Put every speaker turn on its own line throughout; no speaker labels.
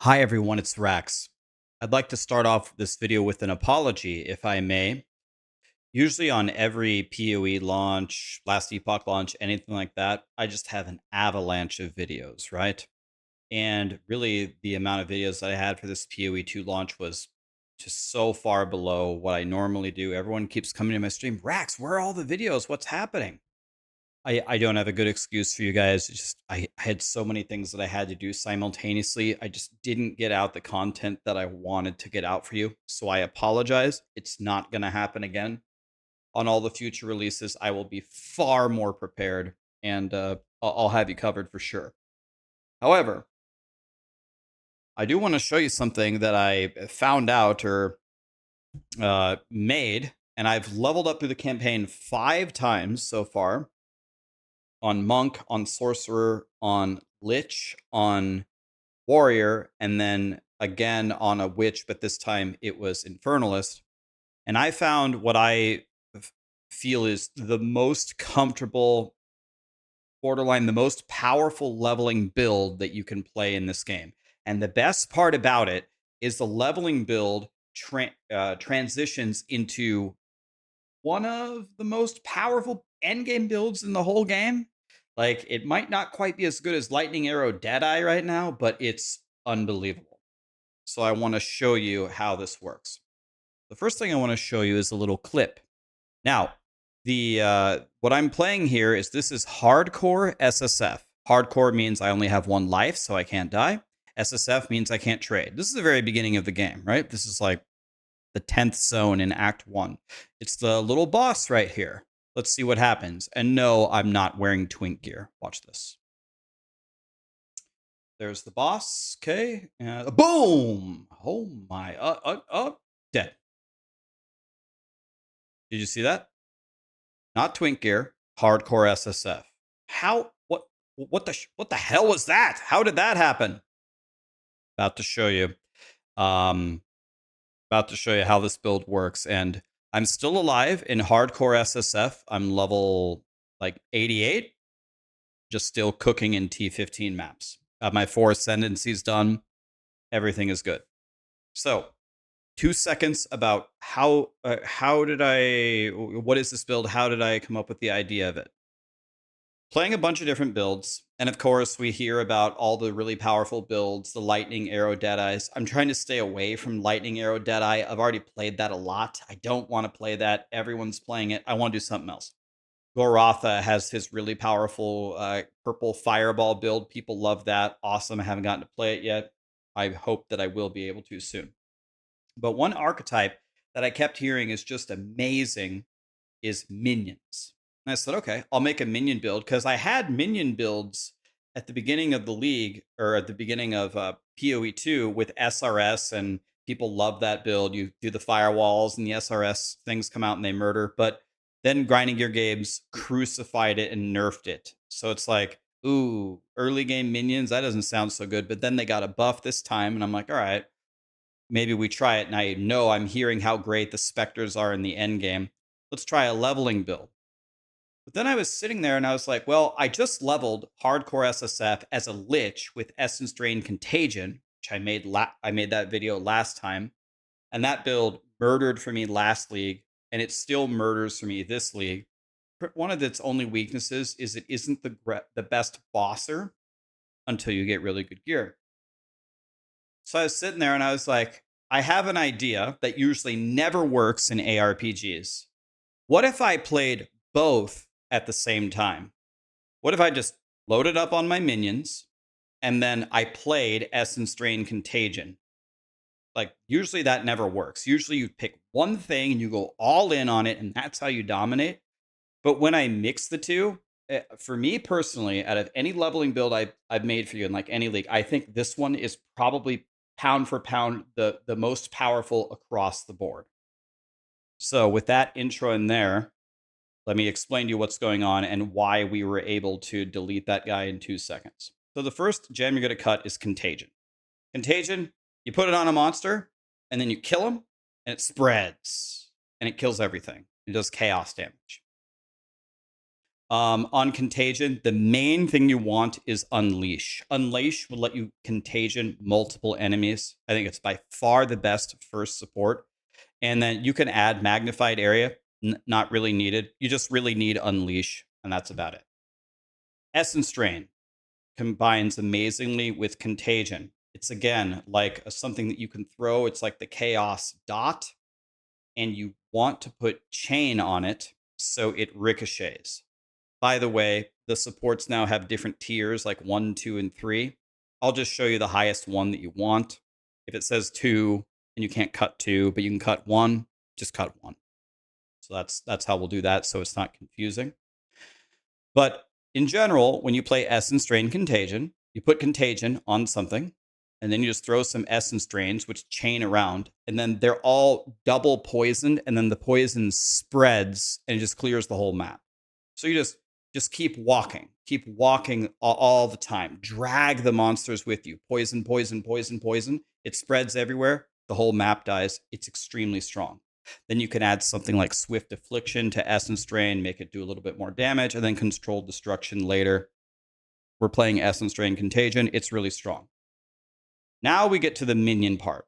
Hi everyone, it's Rax. I'd like to start off this video with an apology, if I may. Usually on every PoE launch, last Epoch launch, anything like that, I just have an avalanche of videos, right? And really the amount of videos that I had for this PoE2 launch was just so far below what I normally do. Everyone keeps coming to my stream, Rax, where are all the videos? What's happening? I don't have a good excuse for you guys. It's just I had so many things that I had to do simultaneously. I just didn't get out the content that I wanted to get out for you. So I apologize. It's not going to happen again. On all the future releases, I will be far more prepared and I'll have you covered for sure. However, I do want to show you something that I found out or made, and I've leveled up through the campaign 5 times so far. On Monk, on Sorcerer, on Lich, on Warrior, and then again on a Witch, but this time it was Infernalist. And I found what I feel is the most comfortable, borderline, the most powerful leveling build that you can play in this game. And the best part about it is the leveling build transitions into one of the most powerful endgame builds in the whole game. Like, it might not quite be as good as Lightning Arrow Deadeye right now, but it's unbelievable. So I want to show you how this works. The first thing I want to show you is a little clip. Now, the what I'm playing here is this is hardcore SSF. Hardcore means I only have 1 life, so I can't die. SSF means I can't trade. This is the very beginning of the game, right? This is like the 10th zone in Act 1. It's the little boss right here. Let's see what happens. And no, I'm not wearing twink gear. Watch this. There's the boss. Okay. Boom! Oh my. Dead. Did you see that? Not twink gear. Hardcore SSF. How? What the hell was that? How did that happen? About to show you. About to show you how this build works. And I'm still alive in hardcore SSF. I'm level like 88, just still cooking in T15 maps. My 4 Ascendancy's done. Everything is good. So 2 seconds about how did I, what is this build? How did I come up with the idea of it? Playing a bunch of different builds. And of course, we hear about all the really powerful builds, the Lightning Arrow Deadeyes. I'm trying to stay away from Lightning Arrow Deadeye. I've already played that a lot. I don't want to play that. Everyone's playing it. I want to do something else. Goratha has his really powerful purple fireball build. People love that. Awesome. I haven't gotten to play it yet. I hope that I will be able to soon. But one archetype that I kept hearing is just amazing is minions. And I said, okay, I'll make a minion build because I had minion builds at the beginning of the league or at the beginning of POE2 with SRS, and people love that build. You do the firewalls and the SRS things come out and they murder. But then Grinding Gear Games crucified it and nerfed it. So it's like, ooh, early game minions, that doesn't sound so good. But then they got a buff this time, and I'm like, all right, maybe we try it. And I know I'm hearing how great the Spectres are in the end game. Let's try a leveling build. But then I was sitting there and I was like, well, I just leveled hardcore SSF as a Lich with Essence Drain Contagion, which I made that video last time. And that build murdered for me last league, and it still murders for me this league. One of its only weaknesses is it isn't the best bosser until you get really good gear. So I was sitting there and I was like, I have an idea that usually never works in ARPGs. What if I played both at the same time? What if I just loaded up on my minions and then I played Essence Drain Contagion? Like, usually that never works. Usually you pick one thing and you go all in on it, and that's how you dominate. But when I mix the two, for me personally, out of any leveling build I've made for you in like any league, I think this one is probably pound for pound the most powerful across the board. So with that intro in there, let me explain to you what's going on and why we were able to delete that guy in 2 seconds. So the first gem you're going to cut is Contagion. Contagion, you put it on a monster, and then you kill him, and it spreads, and it kills everything. It does chaos damage. On Contagion, the main thing you want is Unleash. Unleash will let you Contagion multiple enemies. I think it's by far the best first support. And then you can add Magnified Area, not really needed. You just really need Unleash, and that's about it. Essence Drain combines amazingly with Contagion. It's again like something that you can throw. It's like the Chaos Dot, and you want to put Chain on it so it ricochets. By the way, the supports now have different tiers like 1, 2, and 3. I'll just show you the highest one that you want. If it says 2 and you can't cut 2, but you can cut 1, just cut 1. So that's how we'll do that so it's not confusing. But in general, when you play Essence Drain Contagion, you put Contagion on something, and then you just throw some Essence Drains, which chain around, and then they're all double poisoned, and then the poison spreads and it just clears the whole map. So you just keep walking all the time. Drag the monsters with you. Poison, poison, poison, poison. It spreads everywhere. The whole map dies. It's extremely strong. Then you can add something like Swift Affliction to Essence Drain, make it do a little bit more damage, and then Controlled Destruction later. We're playing Essence Drain Contagion. It's really strong. Now we get to the minion part.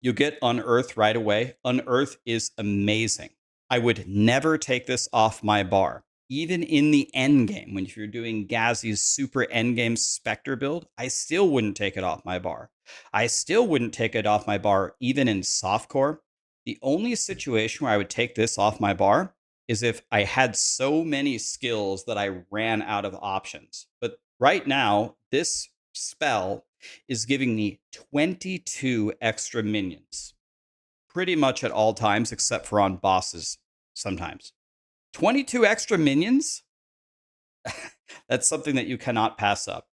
You get Unearth right away. Unearth is amazing. I would never take this off my bar. Even in the endgame, when you're doing Gazi's super endgame Spectre build, I still wouldn't take it off my bar. I still wouldn't take it off my bar even in softcore. The only situation where I would take this off my bar is if I had so many skills that I ran out of options. But right now, this spell is giving me 22 extra minions. Pretty much at all times, except for on bosses sometimes. 22 extra minions? That's something that you cannot pass up.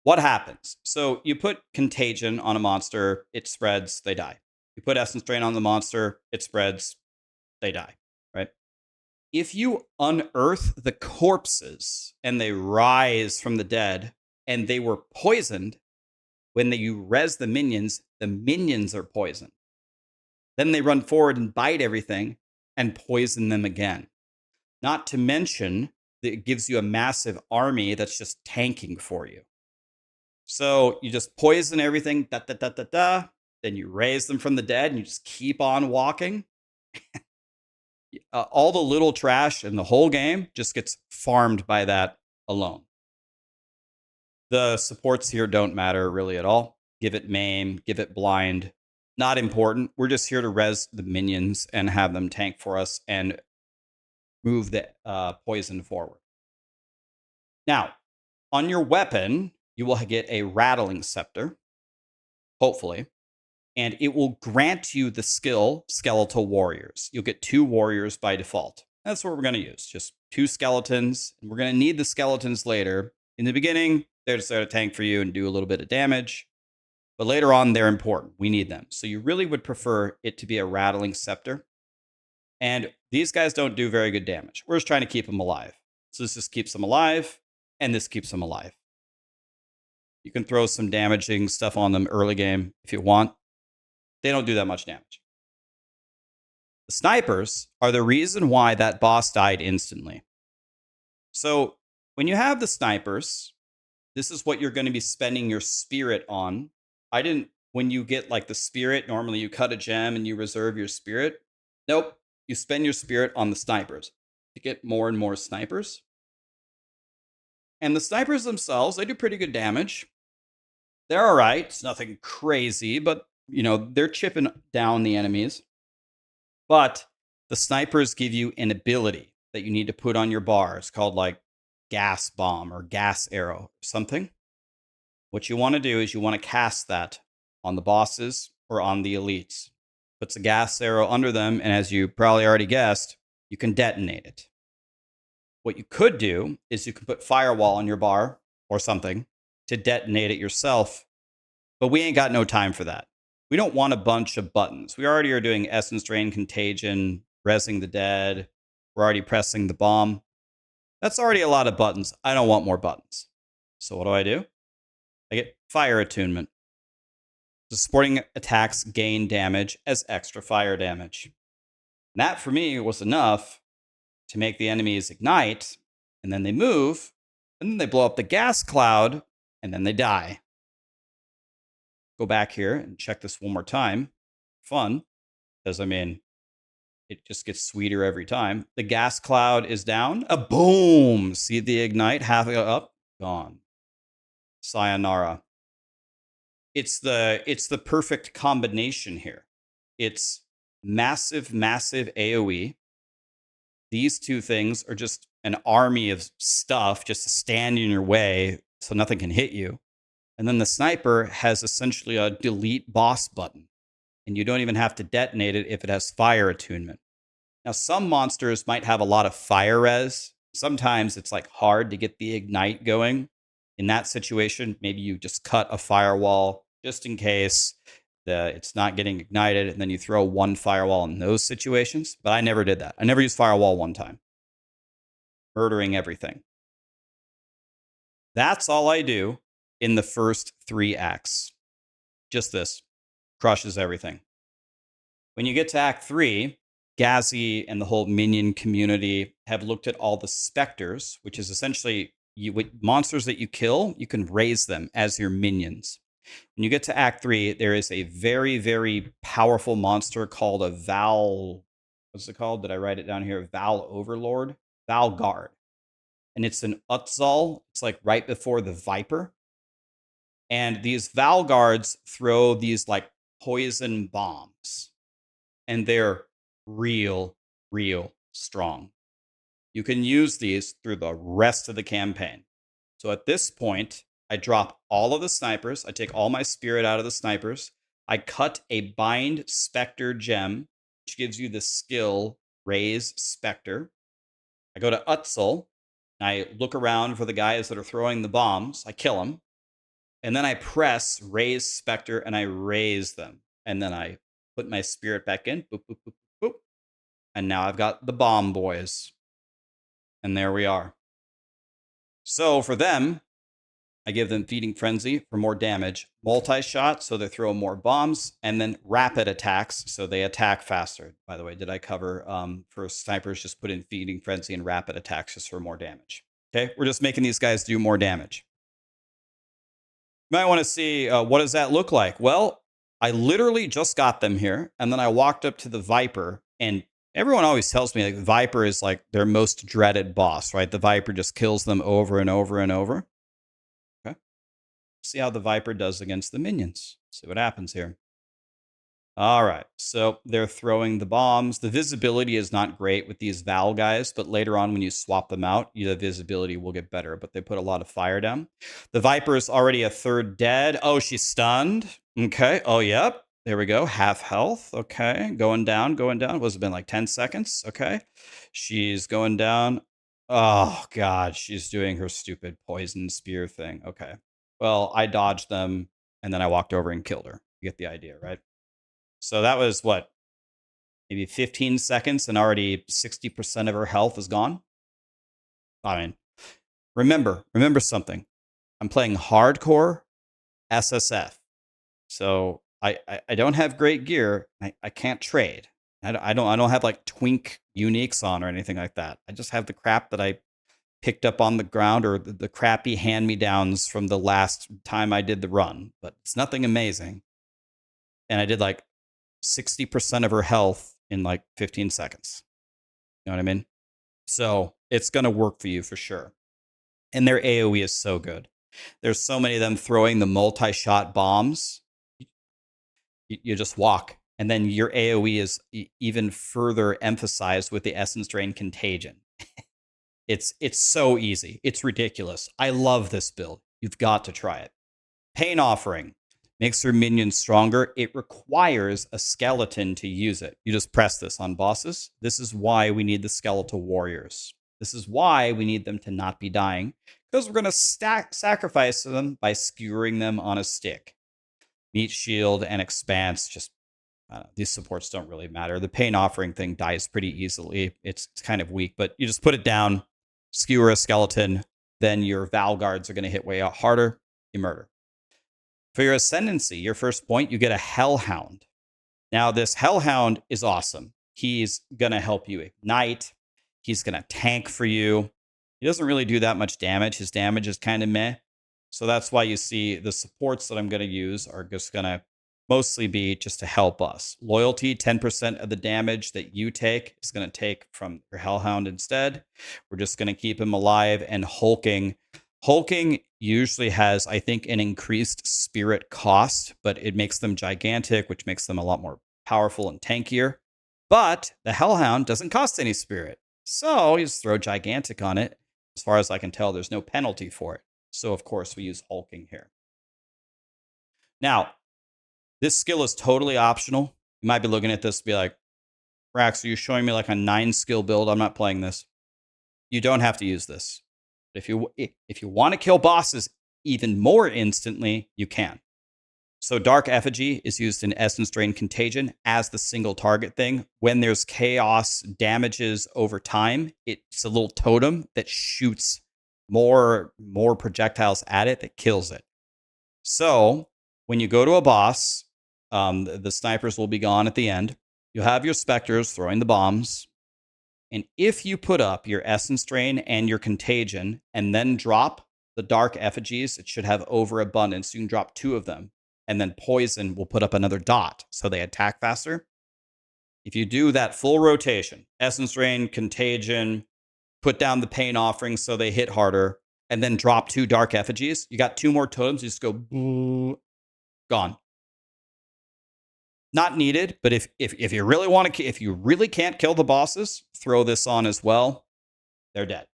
What happens? So you put Contagion on a monster, it spreads, they die. You put Essence Drain on the monster, it spreads, they die, right? If you unearth the corpses and they rise from the dead and they were poisoned, when you res the minions are poisoned. Then they run forward and bite everything and poison them again. Not to mention that it gives you a massive army that's just tanking for you. So you just poison everything, then you raise them from the dead and you just keep on walking. All the little trash in the whole game just gets farmed by that alone. The supports here don't matter really at all. Give it maim, give it blind. Not important. We're just here to res the minions and have them tank for us and move the poison forward. Now, on your weapon, you will get a Rattling Scepter, hopefully, and it will grant you the skill Skeletal Warriors. You'll get 2 warriors by default. That's what we're going to use, just 2 skeletons. And we're going to need the skeletons later. In the beginning, they're just there to tank for you and do a little bit of damage. But later on, they're important. We need them. So you really would prefer it to be a Rattling Scepter. And these guys don't do very good damage. We're just trying to keep them alive. So this just keeps them alive, and this keeps them alive. You can throw some damaging stuff on them early game if you want. They don't do that much damage. The snipers are the reason why that boss died instantly. So when you have the snipers, this is what you're going to be spending your spirit on. When you get like the spirit, normally you cut a gem and you reserve your spirit. Nope. You spend your spirit on the snipers to get more and more snipers. And the snipers themselves, they do pretty good damage. They're all right. It's nothing crazy, but, they're chipping down the enemies. But the snipers give you an ability that you need to put on your bar. It's called like gas bomb or gas arrow or something. What you want to do is you want to cast that on the bosses or on the elites. Puts a gas arrow under them, and as you probably already guessed, you can detonate it. What you could do is you can put firewall on your bar or something to detonate it yourself, but we ain't got no time for that. We don't want a bunch of buttons. We already are doing Essence Drain Contagion, resing the dead. We're already pressing the bomb. That's already a lot of buttons. I don't want more buttons. So what do? I get Fire Attunement. The supporting attacks gain damage as extra fire damage. And that, for me, was enough to make the enemies ignite and then they move, and then they blow up the gas cloud, and then they die. Go back here and check this one more time. Fun, because I mean, it just gets sweeter every time. The gas cloud is down. A boom! See the ignite, half up, gone. Sayonara. It's the perfect combination here. It's massive AoE. These two things are just an army of stuff just to stand in your way so nothing can hit you. And then the sniper has essentially a delete boss button, and you don't even have to detonate it if it has fire attunement. Now, some monsters might have a lot of fire res. Sometimes it's like hard to get the ignite going. In that situation, maybe you just cut a firewall just in case it's not getting ignited, and then you throw one firewall in those situations. But I never did that. I never used firewall one time. Murdering everything. That's all I do in the first 3 acts. Just this. Crushes everything. When you get to Act 3, Gazi and the whole minion community have looked at all the specters, which is essentially monsters that you kill, you can raise them as your minions. When you get to Act 3, there is a very, very powerful monster called a Val... What's it called? Did I write it down here? Val Overlord? Val Guard. And it's an Exile. It's like right before the Viper. And these Val Guards throw these like poison bombs. And they're real strong. You can use these through the rest of the campaign. So at this point, I drop all of the snipers. I take all my spirit out of the snipers. I cut a bind specter gem, which gives you the skill raise specter. I go to Utzel, and I look around for the guys that are throwing the bombs. I kill them. And then I press raise specter, and I raise them. And then I put my spirit back in. Boop, boop, boop, boop. And now I've got the bomb boys. And there we are. So for them, I give them Feeding Frenzy for more damage, multi-shot, so they throw more bombs, and then rapid attacks, so they attack faster. By the way, did I cover for snipers, just put in Feeding Frenzy and rapid attacks just for more damage. Okay, we're just making these guys do more damage. You might want to see, what does that look like? Well, I literally just got them here, and then I walked up to the Viper, and everyone always tells me like Viper is like their most dreaded boss, right? The Viper just kills them over and over and over. Okay. See how the Viper does against the minions. See what happens here. All right, so they're throwing the bombs. The visibility is not great with these Val guys, but later on when you swap them out, the visibility will get better, but they put a lot of fire down. The Viper is already a third dead. Oh, she's stunned. Okay. Oh, yep. There we go. Half health. Okay. Going down, going down. What's it been, like 10 seconds? Okay. She's going down. Oh, God. She's doing her stupid poison spear thing. Okay. Well, I dodged them, and then I walked over and killed her. You get the idea, right? So that was what? Maybe 15 seconds, and already 60% of her health is gone. I mean, remember something. I'm playing hardcore SSF. So I don't have great gear. I can't trade. I don't have like twink uniques on or anything like that. I just have the crap that I picked up on the ground, or the crappy hand-me-downs from the last time I did the run. But it's nothing amazing. And I did like 60% of her health in like 15 seconds. You know what I mean? So it's going to work for you for sure. And their AoE is so good. There's so many of them throwing the multi-shot bombs. You just walk. And then your AoE is even further emphasized with the Essence Drain Contagion. It's so easy. It's ridiculous. I love this build. You've got to try it. Pain Offering makes your minions stronger. It requires a skeleton to use it. You just press this on bosses. This is why we need the skeletal warriors. This is why we need them to not be dying, because we're going to sacrifice them by skewering them on a stick. Meat Shield and Expanse, just these supports don't really matter. The Pain Offering thing dies pretty easily. It's kind of weak, but you just put it down, skewer a skeleton, then your Val Guards are going to hit way out harder. You murder. For your Ascendancy, your first point, you get a Hellhound. Now, this Hellhound is awesome. He's going to help you ignite. He's going to tank for you. He doesn't really do that much damage. His damage is kind of meh. So that's why you see the supports that I'm going to use are just going to mostly be just to help us. Loyalty, 10% of the damage that you take is going to take from your Hellhound instead. We're just going to keep him alive. And hulking. Hulking usually has, I think, an increased spirit cost, but it makes them gigantic, which makes them a lot more powerful and tankier. But the Hellhound doesn't cost any spirit. So you just throw gigantic on it. As far as I can tell, there's no penalty for it. So, of course, we use hulking here. Now, this skill is totally optional. You might be looking at this and be like, Rax, are you showing me like a 9-skill build? I'm not playing this. You don't have to use this. But if you want to kill bosses even more instantly, you can. So Dark Effigy is used in Essence Drain Contagion as the single target thing. When there's chaos damages over time, it's a little totem that shoots more projectiles at it that kills it. So when you go to a boss, the snipers will be gone at the end. You have your specters throwing the bombs. And if you put up your Essence Drain and your Contagion and then drop the Dark Effigies, it should have overabundance. You can drop 2 of them. And then Poison will put up another dot, so they attack faster. If you do that full rotation, Essence Drain, Contagion, put down the Pain Offering so they hit harder, and then drop 2 Dark Effigies, you got 2 more totems, you just go, boo, gone. Not needed, but if you really want to, if you really can't kill the bosses, throw this on as well. They're dead.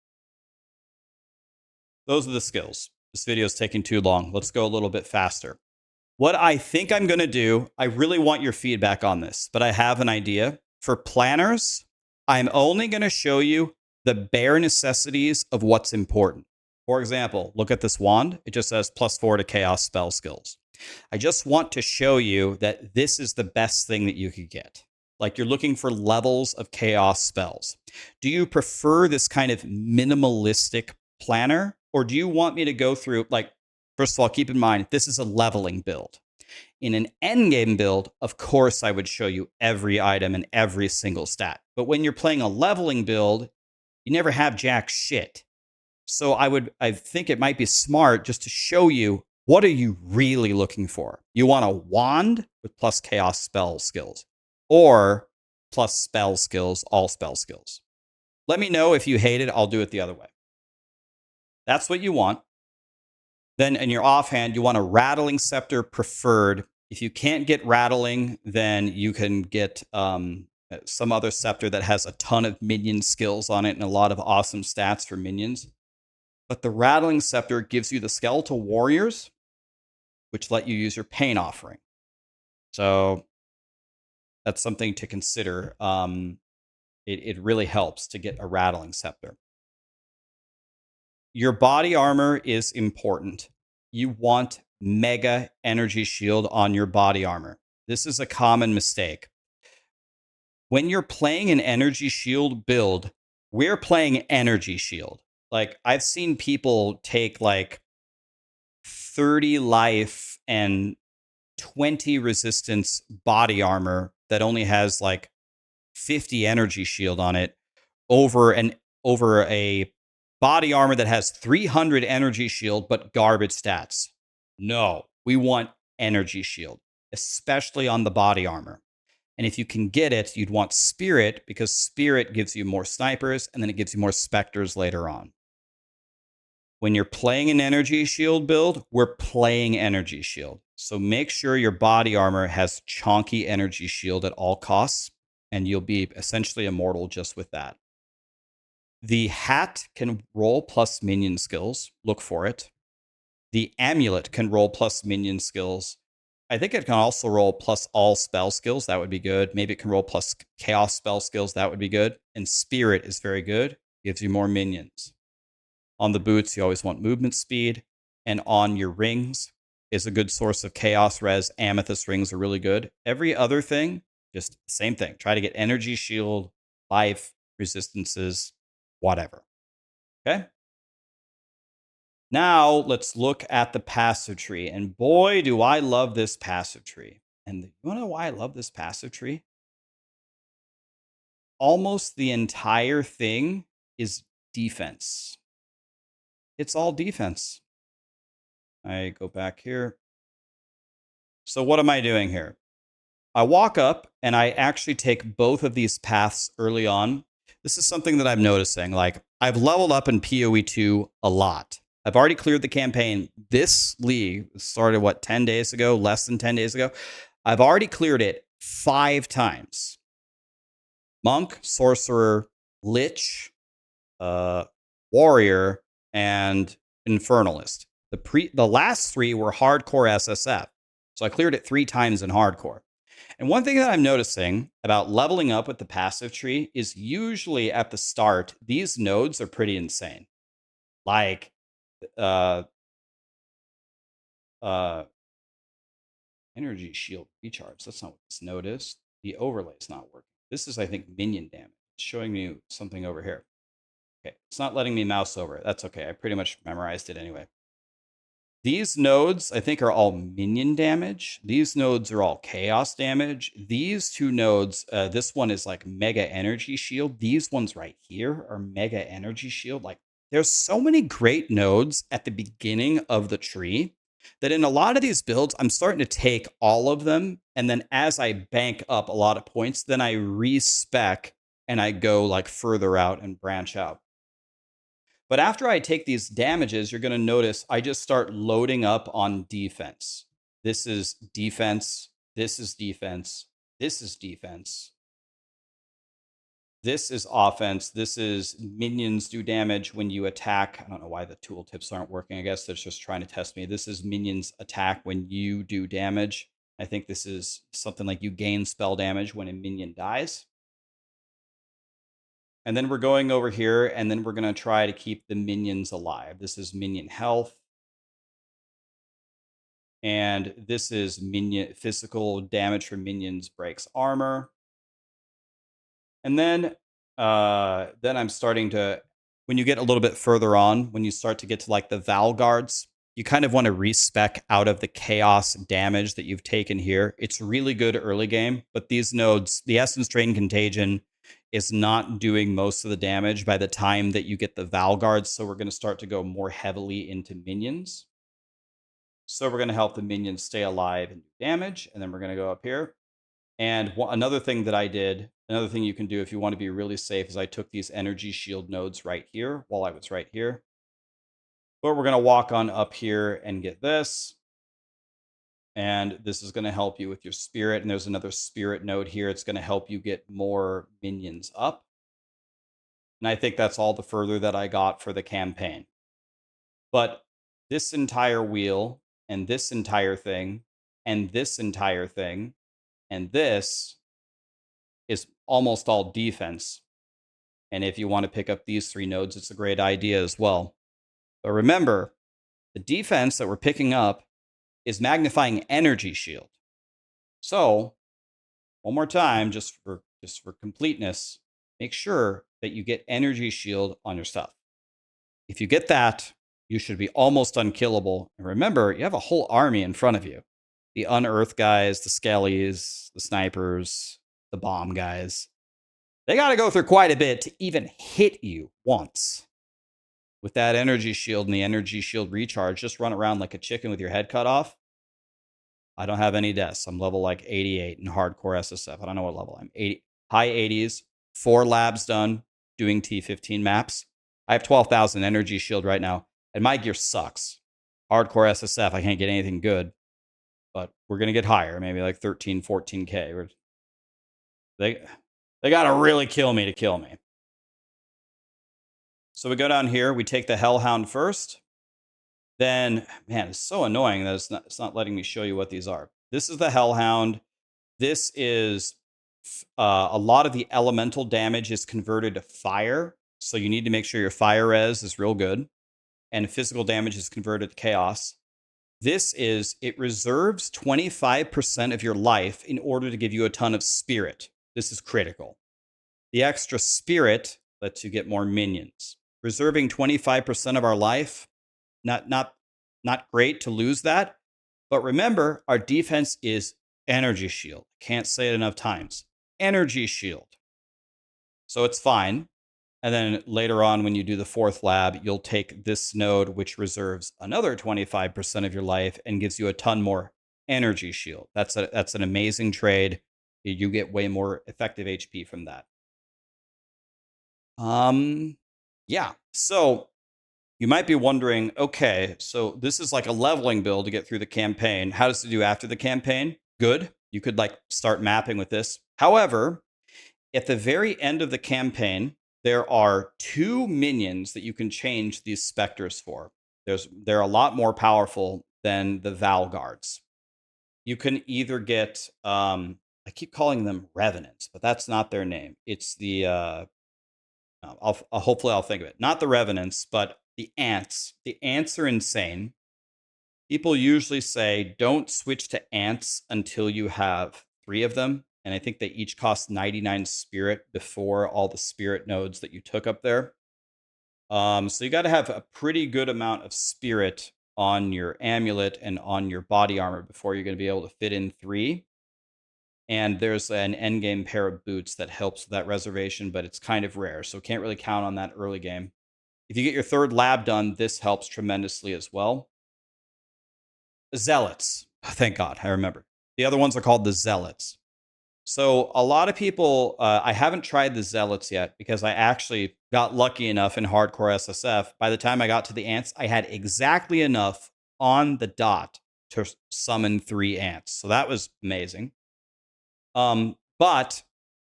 Those are the skills. This video is taking too long. Let's go a little bit faster. What I think I'm going to do, I really want your feedback on this, but I have an idea. For planners, I'm only going to show you the bare necessities of what's important. For example, look at this wand. It just says +4 to chaos spell skills. I just want to show you that this is the best thing that you could get. Like you're looking for levels of chaos spells. Do you prefer this kind of minimalistic planner, or do you want me to go through, like, first of all, keep in mind, this is a leveling build. In an endgame build, of course, I would show you every item and every single stat. But when you're playing a leveling build, you never have jack shit. So I think it might be smart just to show you, what are you really looking for? You want a wand with plus chaos spell skills, or plus spell skills, all spell skills. Let me know if you hate it. I'll do it the other way. That's what you want. Then in your offhand, you want a Rattling Scepter preferred. If you can't get Rattling, then you can get some other scepter that has a ton of minion skills on it and a lot of awesome stats for minions. But the Rattling Scepter gives you the Skeletal Warriors, which let you use your Pain Offering. So that's something to consider. It really helps to get a Rattling Scepter. Your body armor is important. You want mega energy shield on your body armor. This is a common mistake. When you're playing an energy shield build, we're playing energy shield. Like, I've seen people take like 30 life and 20 resistance body armor that only has like 50 energy shield on it over a body armor that has 300 energy shield, but garbage stats. No, we want energy shield, especially on the body armor. And if you can get it, you'd want spirit, because spirit gives you more snipers, and then it gives you more specters later on. When you're playing an energy shield build, we're playing energy shield. So make sure your body armor has chonky energy shield at all costs, and you'll be essentially immortal just with that. The hat can roll plus minion skills. Look for it. The amulet can roll plus minion skills. I think it can also roll plus all spell skills. That would be good. Maybe it can roll plus chaos spell skills. That would be good. And spirit is very good. Gives you more minions. On the boots, you always want movement speed. And on your rings is a good source of chaos res. Amethyst rings are really good. Every other thing, just the same thing. Try to get energy shield, life, resistances, whatever. Okay? Now let's look at the passive tree. And boy, do I love this passive tree. And you want to know why I love this passive tree? Almost the entire thing is defense. It's all defense. I go back here. So what am I doing here? I walk up and I actually take both of these paths early on. This is something that I'm noticing. Like, I've leveled up in POE2 a lot. I've already cleared the campaign. This league started, what, 10 days ago? Less than 10 days ago? I've already cleared it 5 times. Monk, Sorcerer, Lich, Warrior, and Infernalist. The last 3 were hardcore SSF. So I cleared it 3 times in hardcore. And one thing that I'm noticing about leveling up with the passive tree is usually at the start, these nodes are pretty insane. Like, energy shield recharge. That's not what this node is. The overlay is not working. This is, I think, minion damage. It's showing me something over here. Okay, it's not letting me mouse over it. That's okay. I pretty much memorized it anyway. These nodes, I think, are all minion damage. These nodes are all chaos damage. These 2 nodes, this one is like mega energy shield. These ones right here are mega energy shield. Like, there's so many great nodes at the beginning of the tree that in a lot of these builds, I'm starting to take all of them. And then as I bank up a lot of points, then I respec and I go like further out and branch out. But after I take these damages, you're going to notice I just start loading up on defense. This is defense. This is defense. This is defense. This is offense. This is minions do damage when you attack. I don't know why the tooltips aren't working. I guess they're just trying to test me. This is minions attack when you do damage. I think this is something like you gain spell damage when a minion dies. And then we're going over here, and then we're going to try to keep the minions alive. This is minion health. And this is minion physical damage from minions breaks armor. And then I'm starting to, when you get a little bit further on, when you start to get to like the Val guards, you kind of want to respec out of the chaos damage that you've taken here. It's really good early game, but these nodes, the Essence Drain Contagion, is not doing most of the damage by the time that you get the Val guards. So we're going to start to go more heavily into minions. So we're going to help the minions stay alive and do damage. And then we're going to go up here. And another thing that I did, another thing you can do if you want to be really safe, is I took these energy shield nodes right here while I was right here. But we're going to walk on up here and get this. And this is going to help you with your spirit. And there's another spirit node here. It's going to help you get more minions up. And I think that's all the further that I got for the campaign. But this entire wheel and this entire thing and this entire thing and this is almost all defense. And if you want to pick up these 3 nodes, it's a great idea as well. But remember, the defense that we're picking up is magnifying energy shield. So, one more time, just for completeness, make sure that you get energy shield on your stuff. If you get that, you should be almost unkillable. And remember, you have a whole army in front of you. The unearth guys, the skellies, the snipers, the bomb guys. They got to go through quite a bit to even hit you once. With that energy shield and the energy shield recharge, just run around like a chicken with your head cut off. I don't have any deaths. I'm level like 88 in hardcore SSF. I don't know what level I'm. 80, high 80s, 4 labs done, doing T15 maps. I have 12,000 energy shield right now, and my gear sucks. Hardcore SSF, I can't get anything good. But we're going to get higher, maybe like 13, 14K. They got to really kill me to kill me. So we go down here. We take the Hellhound first. Then, man, it's so annoying that it's not letting me show you what these are. This is the Hellhound. This is a lot of the elemental damage is converted to fire. So you need to make sure your fire res is real good. And physical damage is converted to chaos. This is, it reserves 25% of your life in order to give you a ton of spirit. This is critical. The extra spirit lets you get more minions. Reserving 25% of our life, not great to lose that. But remember, our defense is energy shield. Can't say it enough times. Energy shield. So it's fine. And then later on, when you do the 4th lab, you'll take this node, which reserves another 25% of your life and gives you a ton more energy shield. That's an amazing trade. You get way more effective HP from that. Yeah. So you might be wondering, okay, so this is like a leveling build to get through the campaign. How does it do after the campaign? Good. You could like start mapping with this. However, at the very end of the campaign, there are 2 minions that you can change these specters for. They're a lot more powerful than the Val guards. You can either get I keep calling them revenants, but that's not their name. It's the hopefully I'll think of it. Not the revenants, but the ants. The ants are insane. People usually say don't switch to ants until you have 3 of them. And I think they each cost 99 spirit before all the spirit nodes that you took up there. So you got to have a pretty good amount of spirit on your amulet and on your body armor before you're going to be able to fit in 3. And there's an endgame pair of boots that helps with that reservation, but it's kind of rare, so can't really count on that early game. If you get your 3rd lab done, this helps tremendously as well. Zealots. Thank God, I remember. The other ones are called the Zealots. So a lot of people, I haven't tried the Zealots yet because I actually got lucky enough in hardcore SSF. By the time I got to the ants, I had exactly enough on the dot to summon 3 ants. So that was amazing. But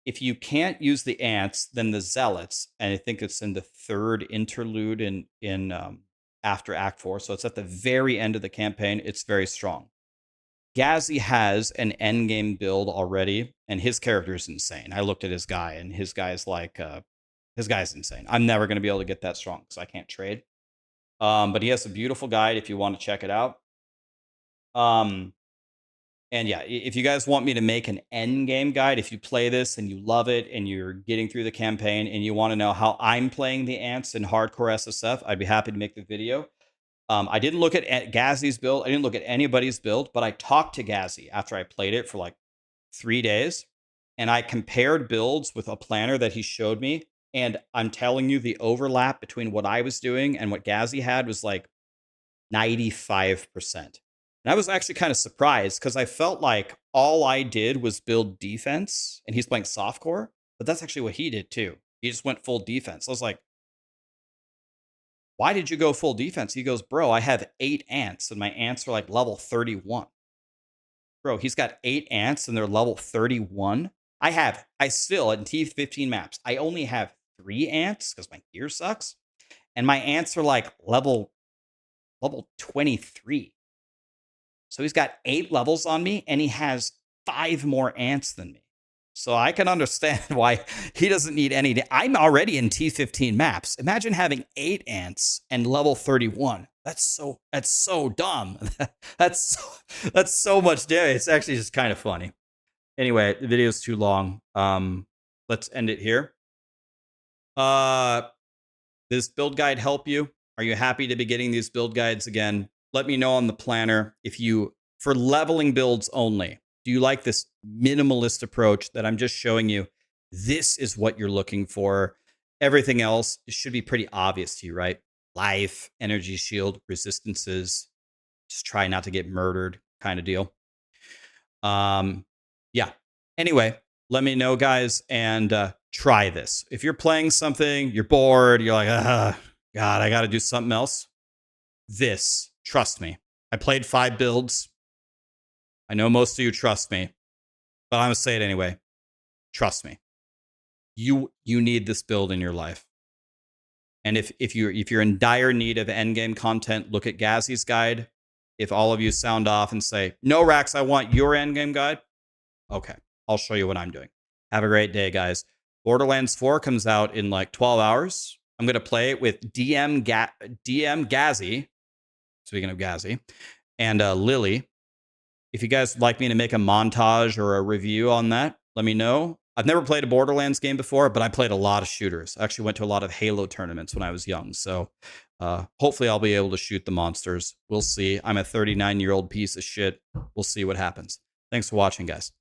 if you can't use the ants, then the Zealots, and I think it's in the 3rd interlude in after Act 4, so it's at the very end of the campaign. It's very strong. Gazi has an endgame build already, and his character is insane. I looked at his guy, and his guy's like, his guy's insane. I'm never going to be able to get that strong because I can't trade. But he has a beautiful guide if you want to check it out. And yeah, if you guys want me to make an end game guide, if you play this and you love it and you're getting through the campaign and you want to know how I'm playing the ants in hardcore SSF, I'd be happy to make the video. I didn't look at Gazi's build. I didn't look at anybody's build, but I talked to Gazi after I played it for like 3 days. And I compared builds with a planner that he showed me. And I'm telling you, the overlap between what I was doing and what Gazi had was like 95%. And I was actually kind of surprised because I felt like all I did was build defense and he's playing softcore, but that's actually what he did too. He just went full defense. I was like, why did you go full defense? He goes, bro, I have 8 ants and my ants are like level 31. Bro, he's got 8 ants and they're level 31. I still, in T15 maps, I only have 3 ants because my gear sucks. And my ants are like level 23. So he's got 8 levels on me, and he has 5 more ants than me. So I can understand why he doesn't need any. I'm already in T15 maps. Imagine having 8 ants and level 31. That's so dumb. that's so much damage. It's actually just kind of funny. Anyway, the video is too long. Let's end it here. This build guide help you? Are you happy to be getting these build guides again? Let me know on the planner if you, for leveling builds only, do you like this minimalist approach that I'm just showing you? This is what you're looking for. Everything else should be pretty obvious to you, right? Life, energy shield, resistances, just try not to get murdered kind of deal. Yeah. Anyway, let me know, guys, and try this. If you're playing something, you're bored, you're like, God, I got to do something else. This, trust me. I played 5 builds. I know most of you trust me, but I'm going to say it anyway. Trust me. You need this build in your life. And if you're in dire need of endgame content, look at Gazi's guide. If all of you sound off and say, no, Rax, I want your endgame guide. Okay, I'll show you what I'm doing. Have a great day, guys. Borderlands 4 comes out in like 12 hours. I'm going to play it with DM Gazi, speaking of Gazi, and Lily. If you guys would like me to make a montage or a review on that, let me know. I've never played a Borderlands game before, but I played a lot of shooters. I actually went to a lot of Halo tournaments when I was young. So hopefully I'll be able to shoot the monsters. We'll see. I'm a 39-year-old piece of shit. We'll see what happens. Thanks for watching, guys.